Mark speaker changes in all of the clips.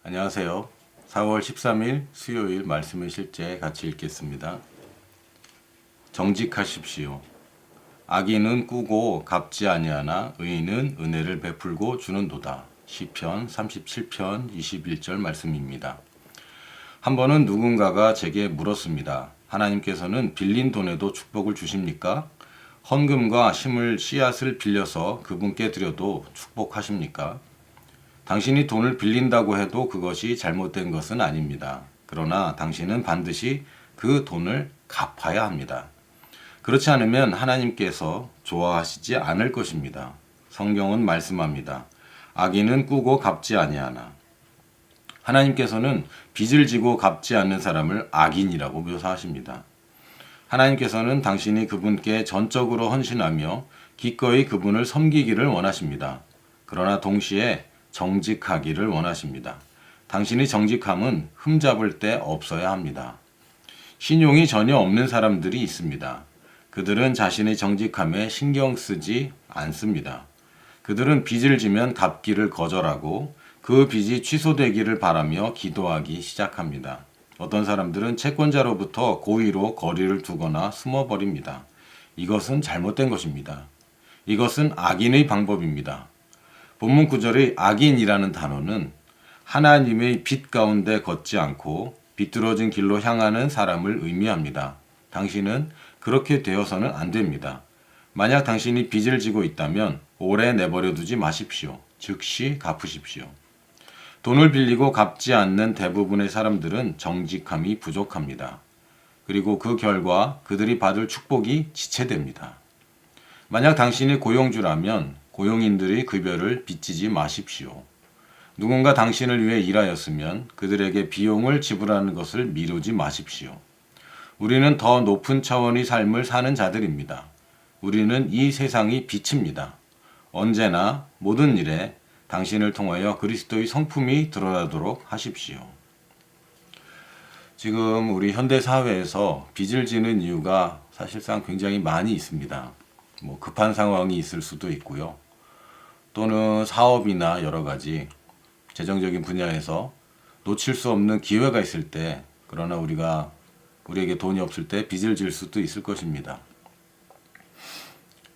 Speaker 1: 안녕하세요. 4월 13일 수요일 말씀의 실제 같이 읽겠습니다. 정직하십시오. 악인은 꾸고 갚지 아니하나 의인은 은혜를 베풀고 주는도다. 시편 37편 21절 말씀입니다. 한 번은 누군가가 제게 물었습니다. 하나님께서는 빌린 돈에도 축복을 주십니까? 헌금과 심을 씨앗을 빌려서 그분께 드려도 축복하십니까? 당신이 돈을 빌린다고 해도 그것이 잘못된 것은 아닙니다. 그러나 당신은 반드시 그 돈을 갚아야 합니다. 그렇지 않으면 하나님께서 좋아하시지 않을 것입니다. 성경은 말씀합니다. 악인은 꾸고 갚지 아니하나. 하나님께서는 빚을 지고 갚지 않는 사람을 악인이라고 묘사하십니다. 하나님께서는 당신이 그분께 전적으로 헌신하며 기꺼이 그분을 섬기기를 원하십니다. 그러나 동시에 정직하기를 원하십니다. 당신이 정직함은 흠잡을 데 없어야 합니다. 신용이 전혀 없는 사람들이 있습니다. 그들은 자신의 정직함에 신경 쓰지 않습니다. 그들은 빚을 지면 갚기를 거절하고 그 빚이 취소되기를 바라며 기도하기 시작합니다. 어떤 사람들은 채권자로부터 고의로 거리를 두거나 숨어버립니다. 이것은 잘못된 것입니다. 이것은 악인의 방법입니다. 본문 구절의 악인이라는 단어는 하나님의 빛 가운데 걷지 않고 비뚤어진 길로 향하는 사람을 의미합니다. 당신은 그렇게 되어서는 안 됩니다. 만약 당신이 빚을 지고 있다면 오래 내버려 두지 마십시오. 즉시 갚으십시오. 돈을 빌리고 갚지 않는 대부분의 사람들은 정직함이 부족합니다. 그리고 그 결과 그들이 받을 축복이 지체됩니다. 만약 당신이 고용주라면 고용인들의 급여를 빚지지 마십시오. 누군가 당신을 위해 일하였으면 그들에게 비용을 지불하는 것을 미루지 마십시오. 우리는 더 높은 차원의 삶을 사는 자들입니다. 우리는 이 세상이 빛입니다. 언제나 모든 일에 당신을 통하여 그리스도의 성품이 드러나도록 하십시오. 지금 우리 현대 사회에서 빚을 지는 이유가 사실상 굉장히 많이 있습니다. 급한 상황이 있을 수도 있고요. 또는 사업이나 여러 가지 재정적인 분야에서 놓칠 수 없는 기회가 있을 때, 그러나 우리에게 돈이 없을 때 빚을 질 수도 있을 것입니다.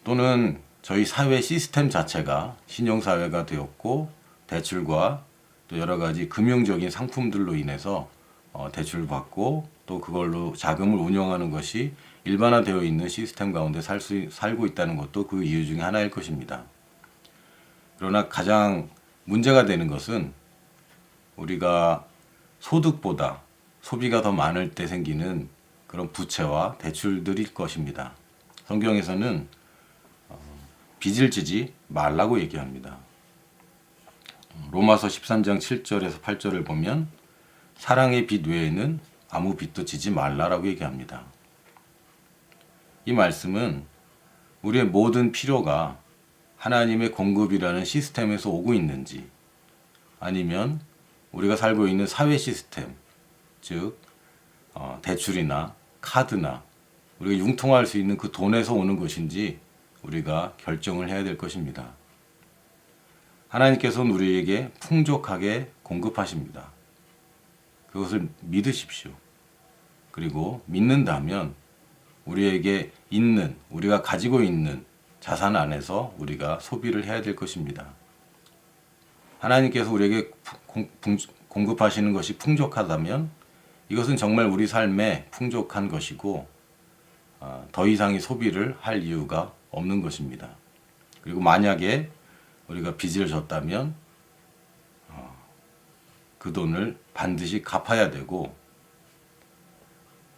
Speaker 1: 또는 저희 사회 시스템 자체가 신용사회가 되었고 대출과 또 여러 가지 금융적인 상품들로 인해서 대출을 받고 또 그걸로 자금을 운영하는 것이 일반화되어 있는 시스템 가운데 살고 있다는 것도 그 이유 중에 하나일 것입니다. 그러나 가장 문제가 되는 것은 우리가 소득보다 소비가 더 많을 때 생기는 그런 부채와 대출들일 것입니다. 성경에서는 빚을 지지 말라고 얘기합니다. 로마서 13장 7절에서 8절을 보면 사랑의 빚 외에는 아무 빚도 지지 말라라고 얘기합니다. 이 말씀은 우리의 모든 필요가 하나님의 공급이라는 시스템에서 오고 있는지, 아니면 우리가 살고 있는 사회 시스템, 즉 대출이나 카드나 우리가 융통할 수 있는 그 돈에서 오는 것인지 우리가 결정을 해야 될 것입니다. 하나님께서는 우리에게 풍족하게 공급하십니다. 그것을 믿으십시오. 그리고 믿는다면 우리가 가지고 있는 자산 안에서 우리가 소비를 해야 될 것입니다. 하나님께서 우리에게 공급하시는 것이 풍족하다면 이것은 정말 우리 삶에 풍족한 것이고 더 이상의 소비를 할 이유가 없는 것입니다. 그리고 만약에 우리가 빚을 졌다면 그 돈을 반드시 갚아야 되고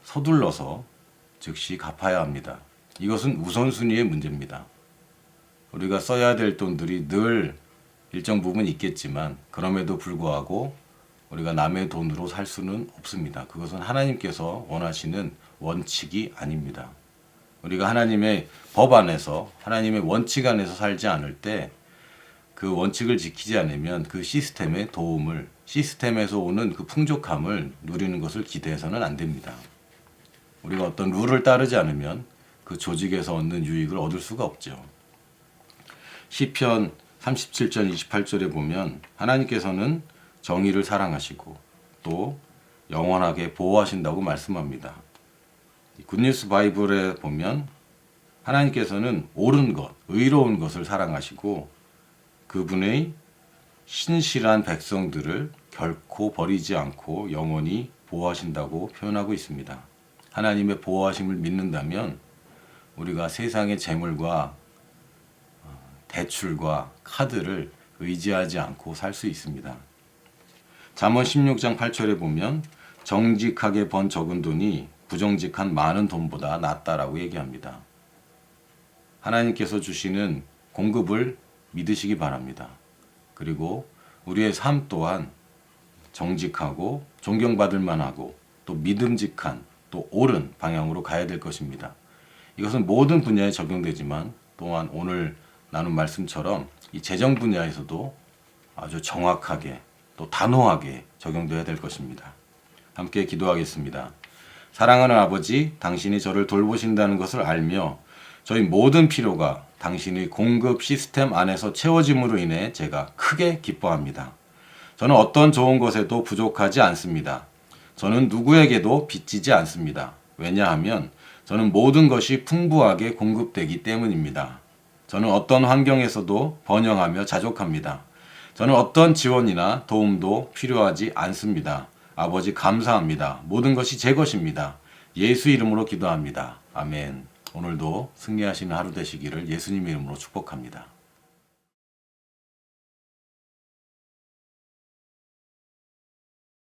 Speaker 1: 서둘러서 즉시 갚아야 합니다. 이것은 우선순위의 문제입니다. 우리가 써야 될 돈들이 늘 일정 부분 있겠지만 그럼에도 불구하고 우리가 남의 돈으로 살 수는 없습니다. 그것은 하나님께서 원하시는 원칙이 아닙니다. 우리가 하나님의 법 안에서, 하나님의 원칙 안에서 살지 않을 때 그 원칙을 지키지 않으면 그 시스템에서 오는 그 풍족함을 누리는 것을 기대해서는 안 됩니다. 우리가 어떤 룰을 따르지 않으면 그 조직에서 얻는 유익을 얻을 수가 없죠. 시편 37절 28절에 보면 하나님께서는 정의를 사랑하시고 또 영원하게 보호하신다고 말씀합니다. 굿뉴스 바이블에 보면 하나님께서는 옳은 것, 의로운 것을 사랑하시고 그분의 신실한 백성들을 결코 버리지 않고 영원히 보호하신다고 표현하고 있습니다. 하나님의 보호하심을 믿는다면 우리가 세상의 재물과 대출과 카드를 의지하지 않고 살 수 있습니다. 잠언 16장 8절에 보면 정직하게 번 적은 돈이 부정직한 많은 돈보다 낫다라고 얘기합니다. 하나님께서 주시는 공급을 믿으시기 바랍니다. 그리고 우리의 삶 또한 정직하고 존경받을 만하고 또 믿음직한 또 옳은 방향으로 가야 될 것입니다. 이것은 모든 분야에 적용되지만 또한 오늘 나눈 말씀처럼 이 재정 분야에서도 아주 정확하게 또 단호하게 적용되어야 될 것입니다. 함께 기도하겠습니다. 사랑하는 아버지, 당신이 저를 돌보신다는 것을 알며 저희 모든 필요가 당신의 공급 시스템 안에서 채워짐으로 인해 제가 크게 기뻐합니다. 저는 어떤 좋은 것에도 부족하지 않습니다. 저는 누구에게도 빚지지 않습니다. 왜냐하면 저는 모든 것이 풍부하게 공급되기 때문입니다. 저는 어떤 환경에서도 번영하며 자족합니다. 저는 어떤 지원이나 도움도 필요하지 않습니다. 아버지 감사합니다. 모든 것이 제 것입니다. 예수 이름으로 기도합니다. 아멘. 오늘도 승리하시는 하루 되시기를 예수님 이름으로 축복합니다.